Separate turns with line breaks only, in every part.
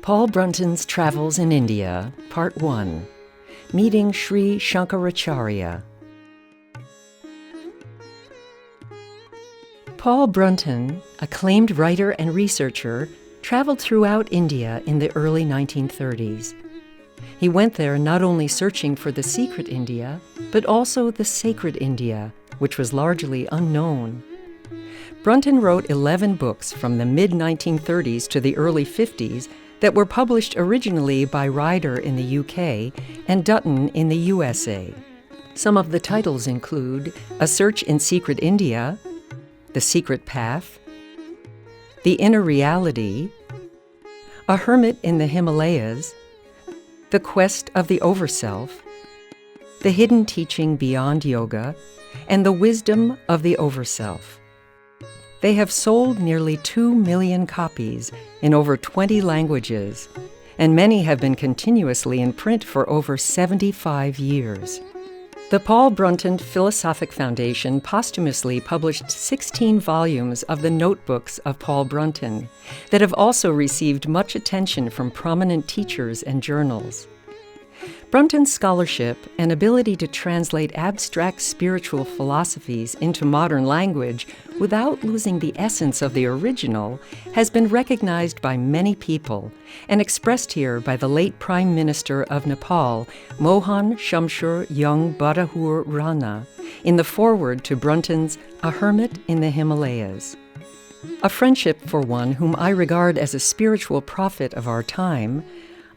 Paul Brunton's Travels in India, Part 1, Meeting Sri Shankaracharya. Paul Brunton, acclaimed writer and researcher, traveled throughout India in the early 1930s. He went there not only searching for the secret India, but also the sacred India, which was largely unknown. Brunton wrote 11 books from the mid-1930s to the early 50s that were published originally by Ryder in the UK and Dutton in the USA. Some of the titles include A Search in Secret India, The Secret Path, The Inner Reality, A Hermit in the Himalayas, The Quest of the Overself, The Hidden Teaching Beyond Yoga, and The Wisdom of the Overself. They have sold nearly 2 million copies in over 20 languages, and many have been continuously in print for over 75 years. The Paul Brunton Philosophic Foundation posthumously published 16 volumes of the notebooks of Paul Brunton that have also received much attention from prominent teachers and journals. Brunton's scholarship and ability to translate abstract spiritual philosophies into modern language without losing the essence of the original has been recognized by many people and expressed here by the late Prime Minister of Nepal, Mohan Shamsur Jung Badahur Rana, in the foreword to Brunton's A Hermit in the Himalayas. A friendship for one whom I regard as a spiritual prophet of our time,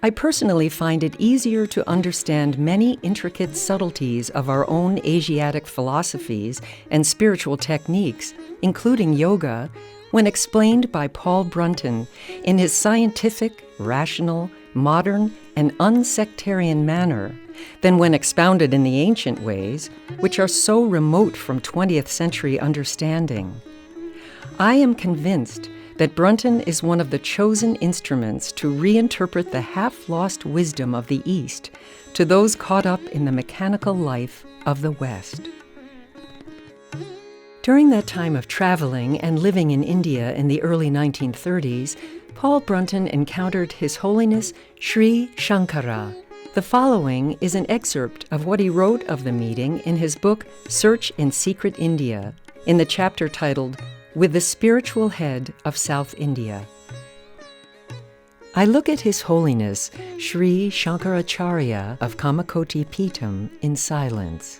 I personally find it easier to understand many intricate subtleties of our own Asiatic philosophies and spiritual techniques, including yoga, when explained by Paul Brunton in his scientific, rational, modern, and unsectarian manner than when expounded in the ancient ways, which are so remote from 20th century understanding. I am convinced that Brunton is one of the chosen instruments to reinterpret the half-lost wisdom of the East to those caught up in the mechanical life of the West. During that time of traveling and living in India in the early 1930s, Paul Brunton encountered His Holiness Sri Shankara. The following is an excerpt of what he wrote of the meeting in his book Search in Secret India, in the chapter titled With the Spiritual Head of South India. I look at His Holiness Sri Shankaracharya of Kamakoti Peetham in silence.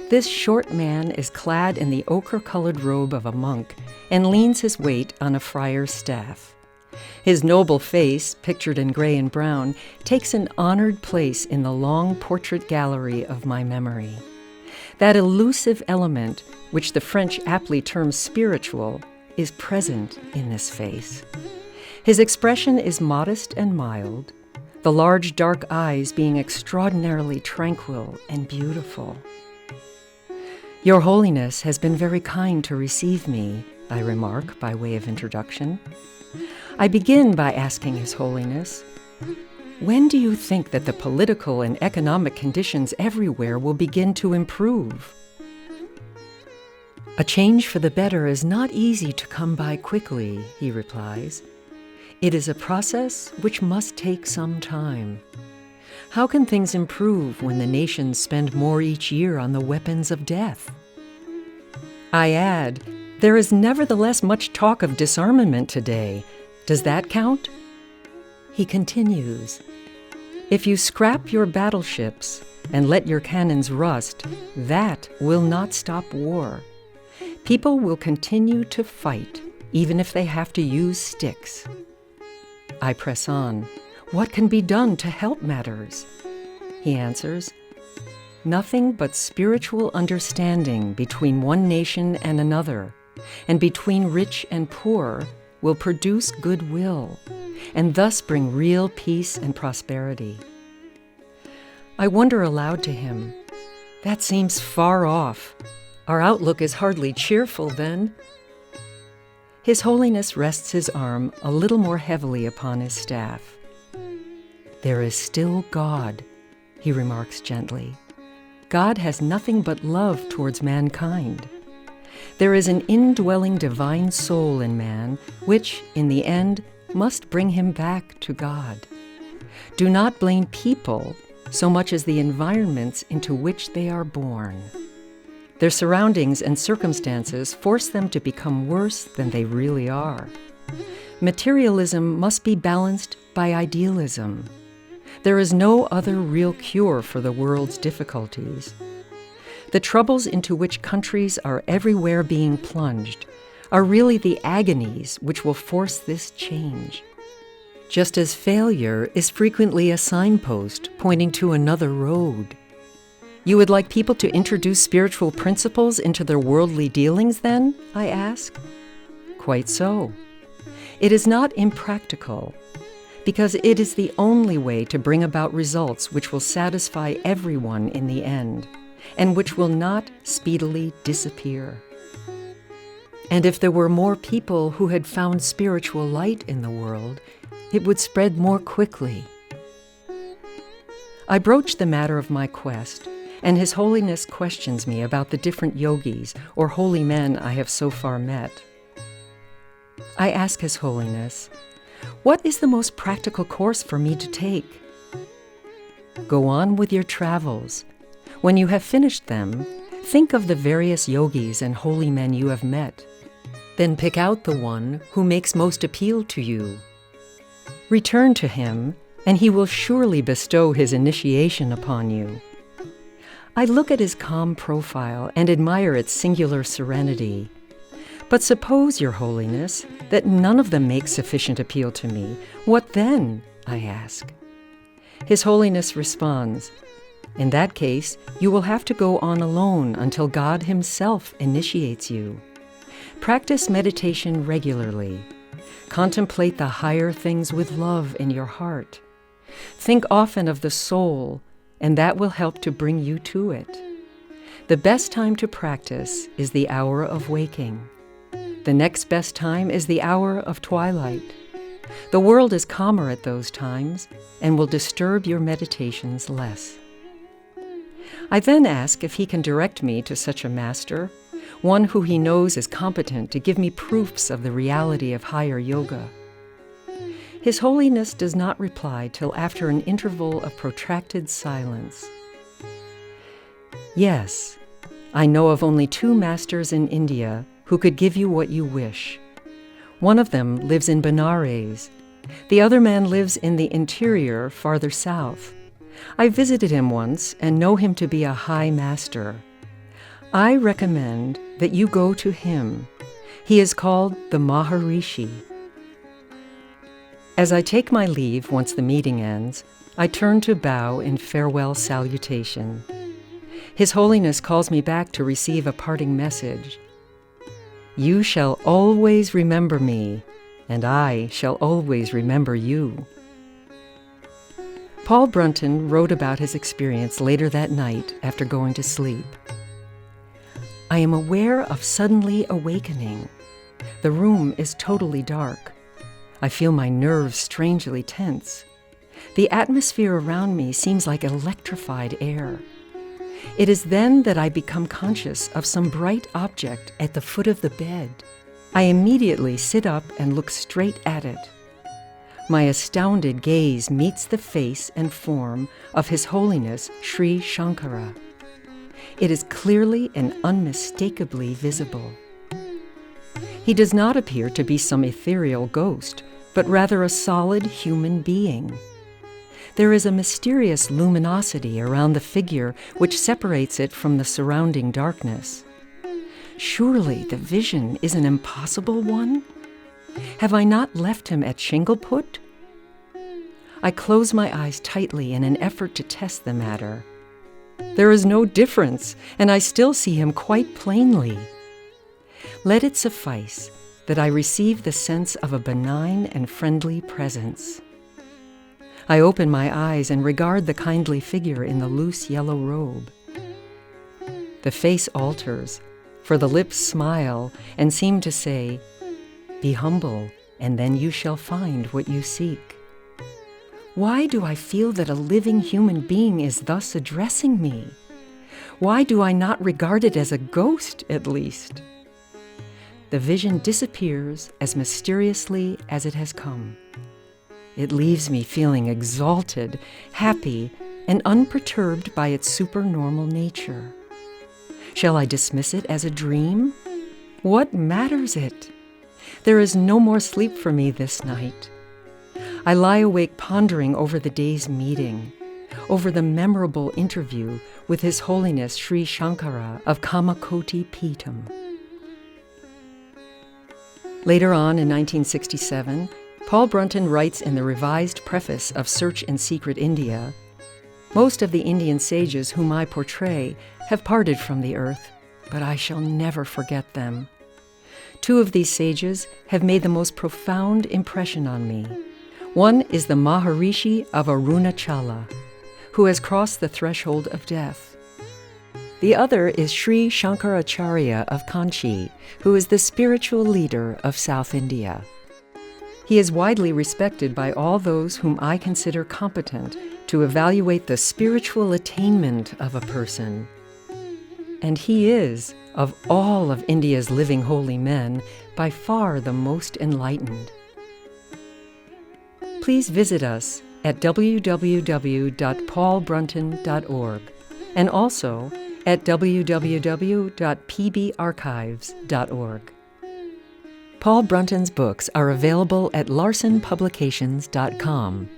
This short man is clad in the ochre-colored robe of a monk and leans his weight on a friar's staff. His noble face, pictured in gray and brown, takes an honored place in the long portrait gallery of my memory. That elusive element, which the French aptly terms spiritual, is present in this face. His expression is modest and mild, the large dark eyes being extraordinarily tranquil and beautiful. Your Holiness has been very kind to receive me, I remark by way of introduction. I begin by asking His Holiness, when do you think that the political and economic conditions everywhere will begin to improve? A change for the better is not easy to come by quickly, he replies. It is a process which must take some time. How can things improve when the nations spend more each year on the weapons of death? I add, there is nevertheless much talk of disarmament today. Does that count? He continues, if you scrap your battleships and let your cannons rust, that will not stop war. People will continue to fight, even if they have to use sticks. I press on. What can be done to help matters? He answers, nothing but spiritual understanding between one nation and another, and between rich and poor, will produce goodwill, and thus bring real peace and prosperity. I wonder aloud to him, that seems far off. Our outlook is hardly cheerful then. His Holiness rests his arm a little more heavily upon his staff. There is still God, he remarks gently. God has nothing but love towards mankind. There is an indwelling divine soul in man, which, in the end, must bring him back to God. Do not blame people so much as the environments into which they are born. Their surroundings and circumstances force them to become worse than they really are. Materialism must be balanced by idealism. There is no other real cure for the world's difficulties. The troubles into which countries are everywhere being plunged are really the agonies which will force this change. Just as failure is frequently a signpost pointing to another road. You would like people to introduce spiritual principles into their worldly dealings, then? I ask. Quite so. It is not impractical, because it is the only way to bring about results which will satisfy everyone in the end, and which will not speedily disappear. And if there were more people who had found spiritual light in the world, it would spread more quickly. I broach the matter of my quest, and His Holiness questions me about the different yogis or holy men I have so far met. I ask His Holiness, what is the most practical course for me to take? Go on with your travels. When you have finished them, think of the various yogis and holy men you have met. Then pick out the one who makes most appeal to you. Return to him, and he will surely bestow his initiation upon you. I look at his calm profile and admire its singular serenity. But suppose, Your Holiness, that none of them make sufficient appeal to me. What then? I ask. His Holiness responds, in that case, you will have to go on alone until God Himself initiates you. Practice meditation regularly. Contemplate the higher things with love in your heart. Think often of the soul, and that will help to bring you to it. The best time to practice is the hour of waking. The next best time is the hour of twilight. The world is calmer at those times and will disturb your meditations less. I then ask if he can direct me to such a master, one who he knows is competent to give me proofs of the reality of higher yoga. His Holiness does not reply till after an interval of protracted silence. Yes, I know of only 2 masters in India who could give you what you wish. One of them lives in Benares. The other man lives in the interior, farther south. I visited him once and know him to be a high master. I recommend that you go to him. He is called the Maharishi. As I take my leave once the meeting ends, I turn to bow in farewell salutation. His Holiness calls me back to receive a parting message. You shall always remember me, and I shall always remember you. Paul Brunton wrote about his experience later that night after going to sleep. I am aware of suddenly awakening. The room is totally dark. I feel my nerves strangely tense. The atmosphere around me seems like electrified air. It is then that I become conscious of some bright object at the foot of the bed. I immediately sit up and look straight at it. My astounded gaze meets the face and form of His Holiness Sri Shankara. It is clearly and unmistakably visible. He does not appear to be some ethereal ghost, but rather a solid human being. There is a mysterious luminosity around the figure which separates it from the surrounding darkness. Surely the vision is an impossible one? Have I not left him at Shingleput? I close my eyes tightly in an effort to test the matter. There is no difference, and I still see him quite plainly. Let it suffice that I receive the sense of a benign and friendly presence. I open my eyes and regard the kindly figure in the loose yellow robe. The face alters, for the lips smile and seem to say, "Be humble, and then you shall find what you seek." Why do I feel that a living human being is thus addressing me? Why do I not regard it as a ghost, at least? the vision disappears as mysteriously as it has come. It leaves me feeling exalted, happy, and unperturbed by its supernormal nature. Shall I dismiss it as a dream? What matters it? There is no more sleep for me this night. I lie awake pondering over the day's meeting, over the memorable interview with His Holiness Sri Shankara of Kamakoti Peetham. Later on in 1967, Paul Brunton writes in the revised preface of Search in Secret India, "Most of the Indian sages whom I portray have parted from the earth, but I shall never forget them. Two of these sages have made the most profound impression on me. One is the Maharishi of Arunachala, who has crossed the threshold of death. The other is Sri Shankaracharya of Kanchi, who is the spiritual leader of South India. He is widely respected by all those whom I consider competent to evaluate the spiritual attainment of a person. And he is, of all of India's living holy men, by far the most enlightened." Please visit us at www.paulbrunton.org and also at www.pbarchives.org. Paul Brunton's books are available at larsonpublications.com.